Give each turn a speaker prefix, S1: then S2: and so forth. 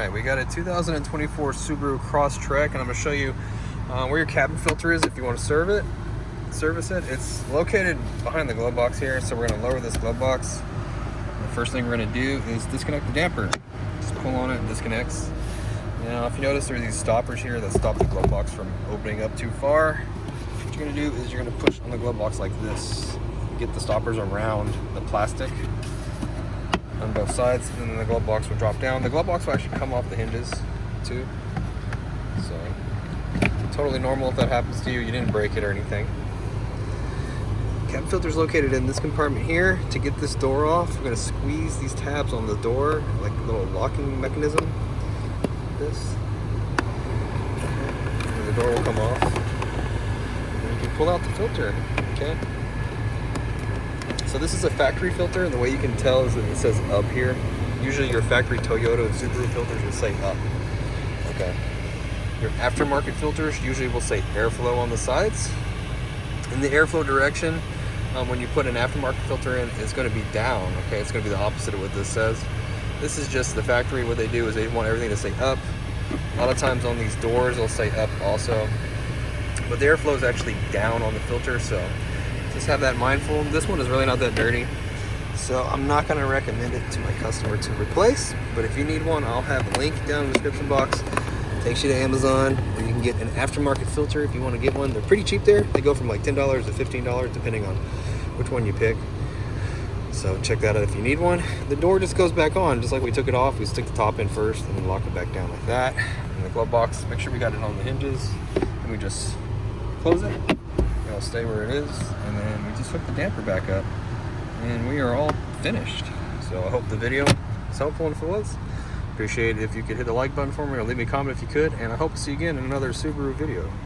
S1: Alright, we got a 2024 Subaru Crosstrek, and I'm going to show you where your cabin filter is if you want to service it. It's located behind the glove box here, so we're going to lower this glove box. The first thing we're going to do is disconnect the damper. Just pull on it and disconnects. Now, if you notice, there are these stoppers here that stop the glove box from opening up too far. What you're going to do is you're going to push on the glove box like this. Get the stoppers around the plastic on both sides, and then the glove box will drop down. The glove box will actually come off the hinges too, so totally normal if that happens to you. You didn't break it or anything. Cabin filter is located in this compartment here. To get this door off, we're going to squeeze these tabs on the door like a little locking mechanism. This, and the door will come off, and you can pull out the filter. Okay. So this is a factory filter, and the way you can tell is that it says up here. Usually your factory Toyota and Subaru filters will say up. Okay. Your aftermarket filters usually will say airflow on the sides. In the airflow direction, when you put an aftermarket filter in, it's going to be down. Okay, it's going to be the opposite of what this says. This is just the factory. What they do is they want everything to say up. A lot of times on these doors, they'll say up also. But the airflow is actually down on the filter, so just have that mindful. This one is really not that dirty, so I'm not going to recommend it to my customer to replace. But if you need one, I'll have a link down in the description box. It takes you to Amazon, where you can get an aftermarket filter if you want to get one. They're pretty cheap there. They go from like $10 to $15 depending on which one you pick. So check that out if you need one. The door just goes back on just like we took it off. We stick the top in first and then lock it back down like that. And the glove box, make sure we got it on the hinges, and we just close it. It'll stay where it is, and then we just hook the damper back up, and we are all finished. So I hope the video was helpful, and if it was, appreciate it if you could hit the like button for me or leave me a comment if you could, and I hope to see you again in another Subaru video.